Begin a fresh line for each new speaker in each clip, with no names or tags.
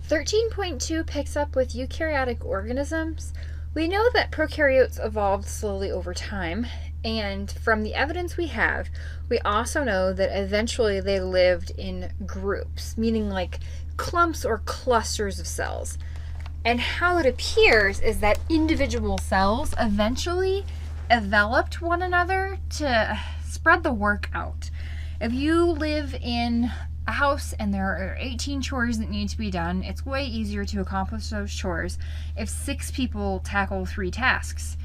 13.2 picks up with eukaryotic organisms. We know that prokaryotes evolved slowly over time, and from the evidence we have, we also know that eventually they lived in groups, meaning like clumps or clusters of cells. And how it appears is that individual cells eventually enveloped one another to spread the work out. If you live in a house and there are 18 chores that need to be done, it's way easier to accomplish those chores if 6 people tackle 3 tasks.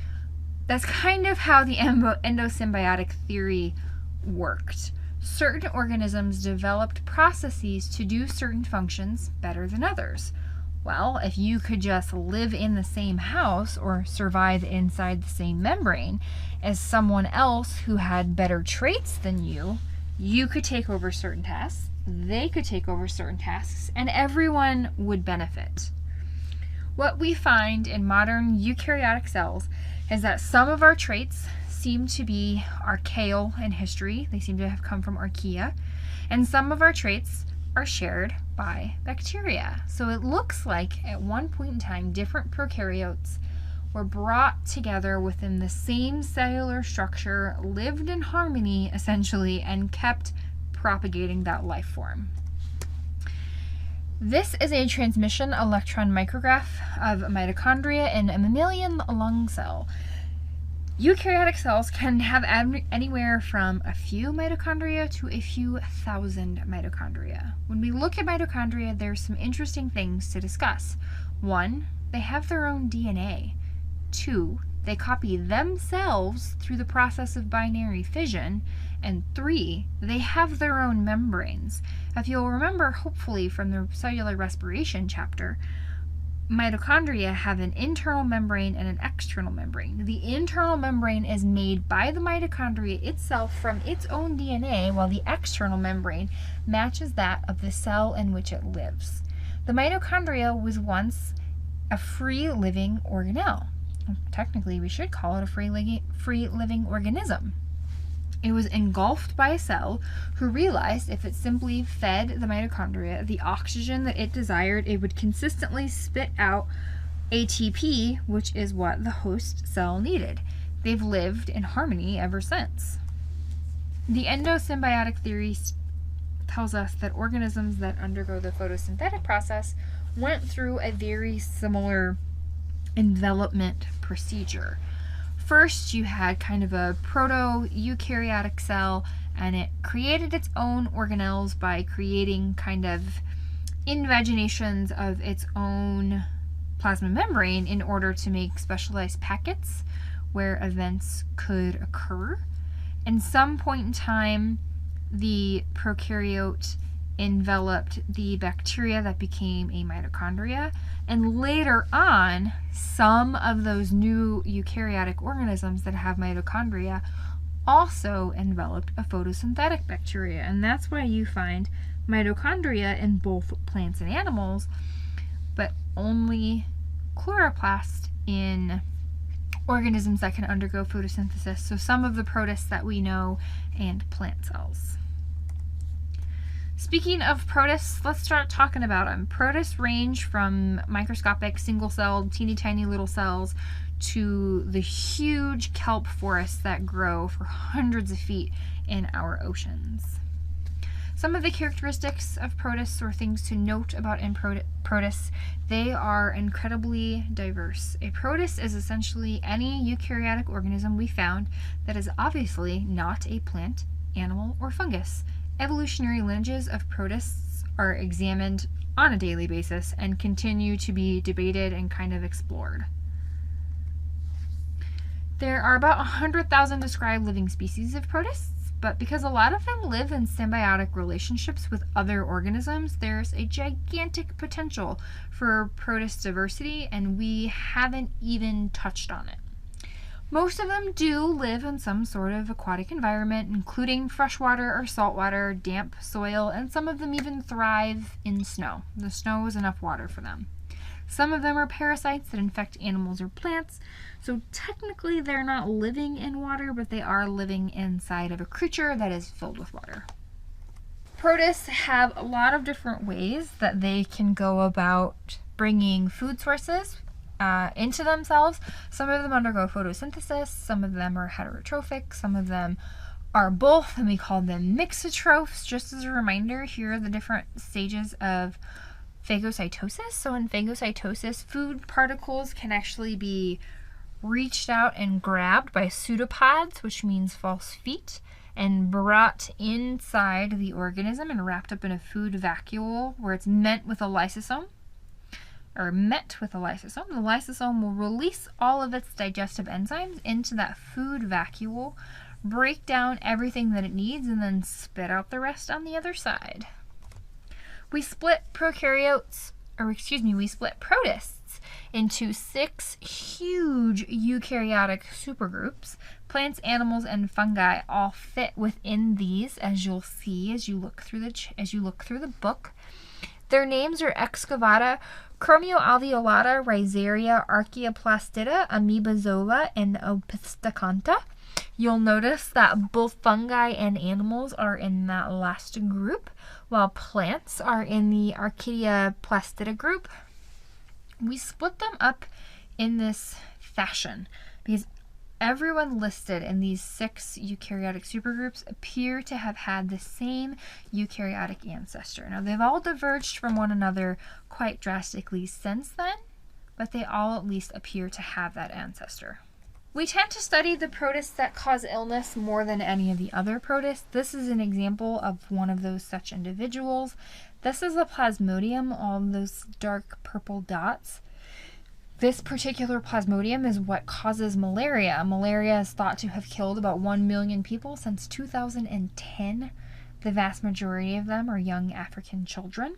That's kind of how the endosymbiotic theory worked. Certain organisms developed processes to do certain functions better than others. Well, if you could just live in the same house or survive inside the same membrane as someone else who had better traits than you could take over certain tasks, they could take over certain tasks, and everyone would benefit. What we find in modern eukaryotic cells is that some of our traits seem to be archaeal in history. They seem to have come from archaea, and some of our traits are shared by bacteria. So it looks like at one point in time, different prokaryotes were brought together within the same cellular structure, lived in harmony essentially, and kept propagating that life form. This is a transmission electron micrograph of mitochondria in a mammalian lung cell. Eukaryotic cells can have anywhere from a few mitochondria to a few thousand mitochondria. When we look at mitochondria, there's some interesting things to discuss. 1, they have their own DNA. 2, they copy themselves through the process of binary fission. And 3, they have their own membranes. If you'll remember, hopefully, from the cellular respiration chapter, mitochondria have an internal membrane and an external membrane. The internal membrane is made by the mitochondria itself from its own DNA, while the external membrane matches that of the cell in which it lives. The mitochondria was once a free-living organelle. Technically, we should call it a free-living organism. It was engulfed by a cell who realized if it simply fed the mitochondria the oxygen that it desired, it would consistently spit out ATP, which is what the host cell needed. They've lived in harmony ever since. The endosymbiotic theory tells us that organisms that undergo the photosynthetic process went through a very similar envelopment procedure. First, you had kind of a proto-eukaryotic cell, and it created its own organelles by creating kind of invaginations of its own plasma membrane in order to make specialized packets where events could occur. In some point in time, the prokaryote enveloped the bacteria that became a mitochondria, and later on, some of those new eukaryotic organisms that have mitochondria also enveloped a photosynthetic bacteria, and that's why you find mitochondria in both plants and animals, but only chloroplast in organisms that can undergo photosynthesis, so some of the protists that we know, and plant cells. Speaking of protists, let's start talking about them. Protists range from microscopic, single-celled, teeny tiny little cells to the huge kelp forests that grow for hundreds of feet in our oceans. Some of the characteristics of protists, or things to note about protists, they are incredibly diverse. A protist is essentially any eukaryotic organism we found that is obviously not a plant, animal, or fungus. Evolutionary lineages of protists are examined on a daily basis and continue to be debated and kind of explored. There are about 100,000 described living species of protists, but because a lot of them live in symbiotic relationships with other organisms, there's a gigantic potential for protist diversity, and we haven't even touched on it. Most of them do live in some sort of aquatic environment, including freshwater or saltwater, damp soil, and some of them even thrive in snow. The snow is enough water for them. Some of them are parasites that infect animals or plants, so technically they're not living in water, but they are living inside of a creature that is filled with water. Protists have a lot of different ways that they can go about bringing food sources into themselves. Some of them undergo photosynthesis, some of them are heterotrophic, some of them are both, and we call them mixotrophs. Just as a reminder, here are the different stages of phagocytosis. So in phagocytosis, food particles can actually be reached out and grabbed by pseudopods, which means false feet, and brought inside the organism and wrapped up in a food vacuole where it's met with a lysosome. The lysosome will release all of its digestive enzymes into that food vacuole, break down everything that it needs, and then spit out the rest on the other side. We split protists into 6 huge eukaryotic supergroups. Plants, animals, and fungi all fit within these, as you'll see as you look through the book. Their names are excavata, chromoalveolata, rhizaria, archaeoplastida, amoebozoa, and opistacanta. You'll notice that both fungi and animals are in that last group, while plants are in the archaeoplastida group. We split them up in this fashion because everyone listed in these 6 eukaryotic supergroups appear to have had the same eukaryotic ancestor. Now, they've all diverged from one another quite drastically since then, but they all at least appear to have that ancestor. We tend to study the protists that cause illness more than any of the other protists. This is an example of one of those such individuals. This is a plasmodium, all those dark purple dots. This particular plasmodium is what causes malaria. Malaria is thought to have killed about 1 million people since 2010. The vast majority of them are young African children.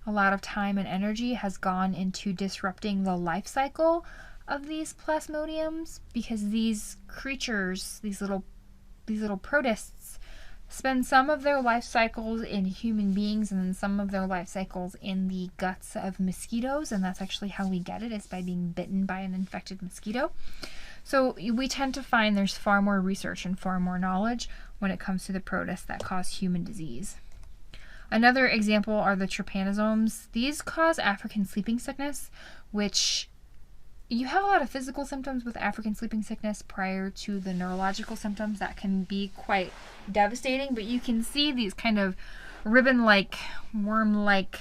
A lot of time and energy has gone into disrupting the life cycle of these plasmodiums because these creatures, these little protists, spend some of their life cycles in human beings and then some of their life cycles in the guts of mosquitoes, and that's actually how we get it, is by being bitten by an infected mosquito. So we tend to find there's far more research and far more knowledge when it comes to the protists that cause human disease. Another example are the trypanosomes. These cause African sleeping sickness, which you have a lot of physical symptoms with African sleeping sickness prior to the neurological symptoms that can be quite devastating, but you can see these kind of ribbon-like, worm-like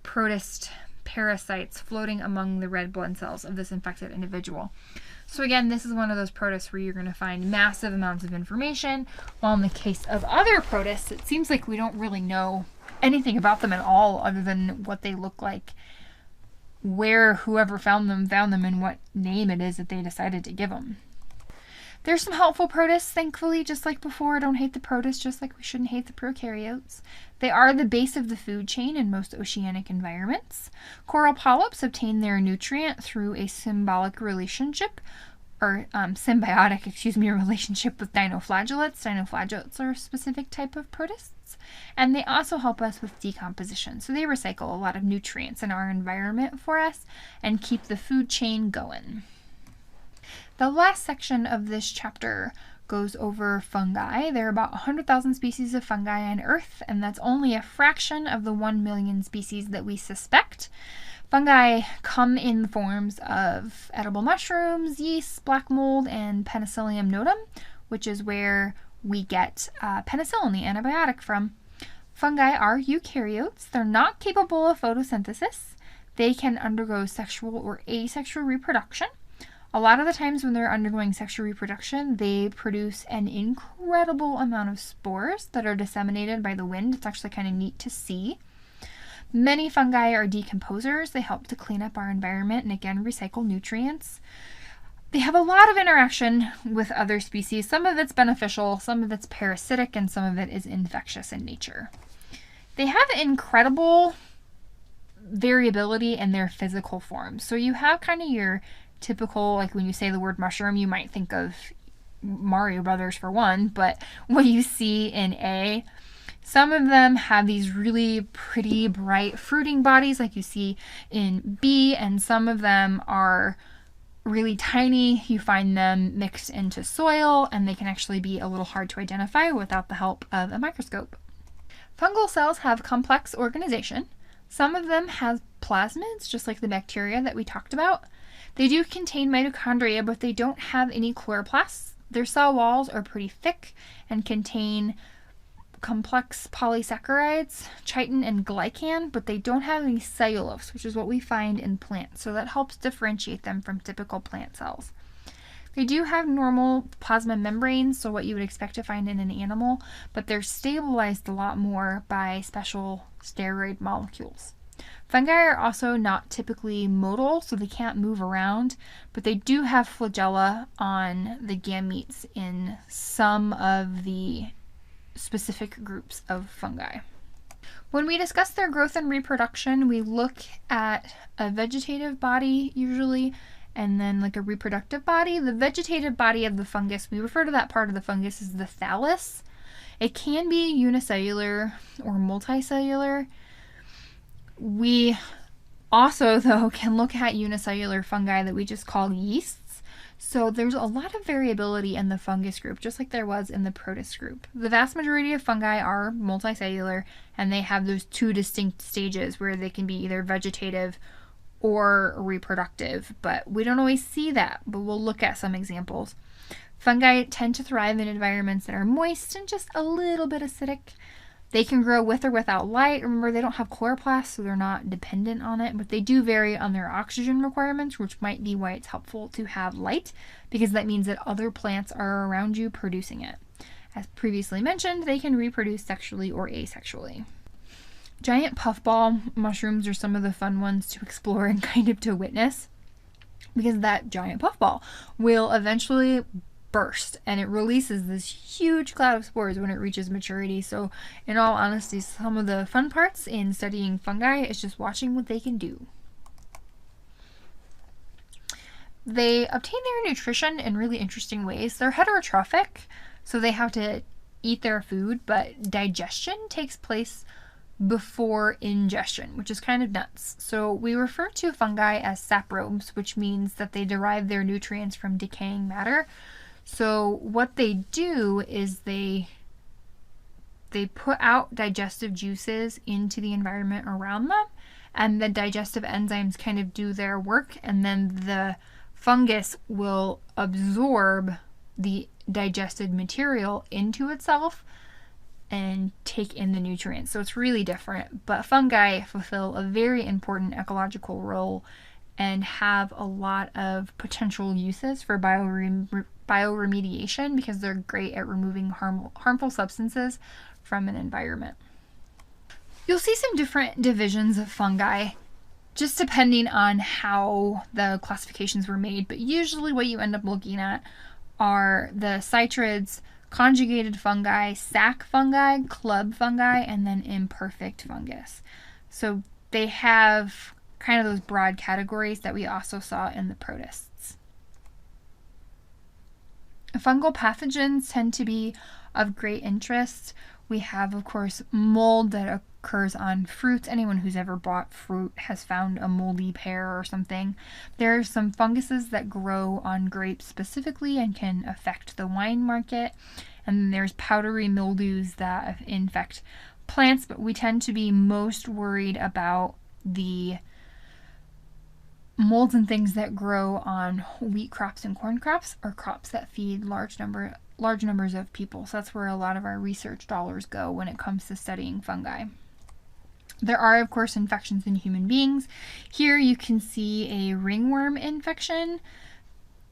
protist parasites floating among the red blood cells of this infected individual. So again, this is one of those protists where you're going to find massive amounts of information, while in the case of other protists, it seems like we don't really know anything about them at all other than what they look like, where whoever found them, and what name it is that they decided to give them. There's some helpful protists, thankfully, just like before. Don't hate the protists, just like we shouldn't hate the prokaryotes. They are the base of the food chain in most oceanic environments. Coral polyps obtain their nutrient through a symbiotic relationship with dinoflagellates. Dinoflagellates are a specific type of protists, and they also help us with decomposition. So they recycle a lot of nutrients in our environment for us and keep the food chain going. The last section of this chapter goes over fungi. There are about 100,000 species of fungi on Earth, and that's only a fraction of the 1 million species that we suspect. Fungi come in forms of edible mushrooms, yeast, black mold, and Penicillium notum, which is where we get penicillin, the antibiotic, from. Fungi are eukaryotes. They're not capable of photosynthesis. They can undergo sexual or asexual reproduction. A lot of the times when they're undergoing sexual reproduction, they produce an incredible amount of spores that are disseminated by the wind. It's actually kind of neat to see. Many fungi are decomposers. They help to clean up our environment and, again, recycle nutrients. They have a lot of interaction with other species. Some of it's beneficial, some of it's parasitic, and some of it is infectious in nature. They have incredible variability in their physical forms. So you have kind of your typical, like when you say the word mushroom, you might think of Mario Brothers for one, but what you see in A, some of them have these really pretty bright fruiting bodies like you see in B, and some of them are really tiny. You find them mixed into soil, and they can actually be a little hard to identify without the help of a microscope. Fungal cells have complex organization. Some of them have plasmids, just like the bacteria that we talked about. They do contain mitochondria, but they don't have any chloroplasts. Their cell walls are pretty thick and contain complex polysaccharides, chitin and glycan, but they don't have any cellulose, which is what we find in plants. So that helps differentiate them from typical plant cells. They do have normal plasma membranes, so what you would expect to find in an animal, but they're stabilized a lot more by special steroid molecules. Fungi are also not typically motile, so they can't move around, but they do have flagella on the gametes in some of the specific groups of fungi. When we discuss their growth and reproduction, we look at a vegetative body usually, and then like a reproductive body. The vegetative body of the fungus, we refer to that part of the fungus as the thallus. It can be unicellular or multicellular. We also, though, can look at unicellular fungi that we just call yeasts. So there's a lot of variability in the fungus group, just like there was in the Protists group. The vast majority of fungi are multicellular, and they have those two distinct stages where they can be either vegetative or reproductive, but we don't always see that, but we'll look at some examples. Fungi tend to thrive in environments that are moist and just a little bit acidic. They can grow with or without light. Remember, they don't have chloroplasts, so they're not dependent on it, but they do vary on their oxygen requirements, which might be why it's helpful to have light, because that means that other plants are around you producing it. As previously mentioned, they can reproduce sexually or asexually. Giant puffball mushrooms are some of the fun ones to explore and kind of to witness, because that giant puffball will eventually burst and it releases this huge cloud of spores when it reaches maturity. So in all honesty, some of the fun parts in studying fungi is just watching what they can do. They obtain their nutrition in really interesting ways. They're heterotrophic, so they have to eat their food, but digestion takes place before ingestion, which is kind of nuts. So we refer to fungi as saprobes, which means that they derive their nutrients from decaying matter. So what they do is they put out digestive juices into the environment around them, and the digestive enzymes kind of do their work, and then the fungus will absorb the digested material into itself and take in the nutrients. So it's really different, but fungi fulfill a very important ecological role and have a lot of potential uses for bioremediation because they're great at removing harmful substances from an environment. You'll see some different divisions of fungi just depending on how the classifications were made, but usually what you end up looking at are the cytrids, conjugated fungi, sac fungi, club fungi, and then imperfect fungus. So they have kind of those broad categories that we also saw in the Protists. Fungal pathogens tend to be of great interest. We have, of course, mold that occurs on fruits. Anyone who's ever bought fruit has found a moldy pear or something. There are some funguses that grow on grapes specifically and can affect the wine market. And then there's powdery mildews that infect plants, but we tend to be most worried about the molds and things that grow on wheat crops and corn crops, or crops that feed large numbers of people. So that's where a lot of our research dollars go when it comes to studying fungi. There are, of course, infections in human beings. Here you can see a ringworm infection.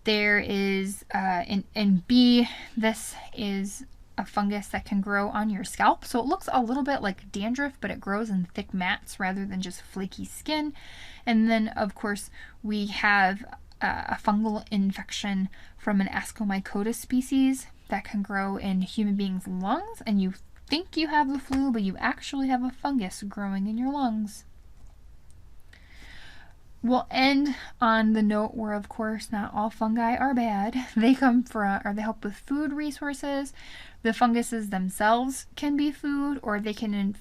There is, in B, this is a fungus that can grow on your scalp. So it looks a little bit like dandruff, but it grows in thick mats rather than just flaky skin. And then, of course, we have a fungal infection from an Ascomycotis species that can grow in human beings' lungs, and you think you have the flu, but you actually have a fungus growing in your lungs. We'll end on the note where, of course, not all fungi are bad. They help with food resources. The funguses themselves can be food, or they can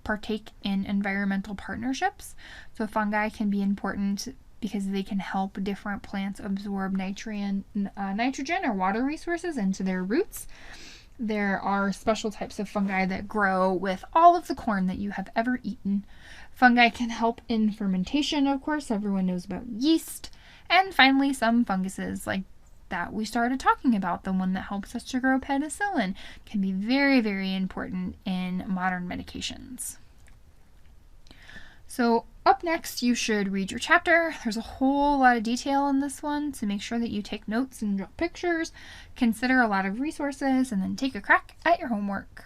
partake in environmental partnerships. So fungi can be important because they can help different plants absorb nitrogen or water resources into their roots. There are special types of fungi that grow with all of the corn that you have ever eaten. Fungi can help in fermentation, of course. Everyone knows about yeast. And finally, some funguses, like that we started talking about, the one that helps us to grow penicillin, can be very, very important in modern medications. So up next, you should read your chapter. There's a whole lot of detail in this one, so make sure that you take notes and draw pictures, consider a lot of resources, and then take a crack at your homework.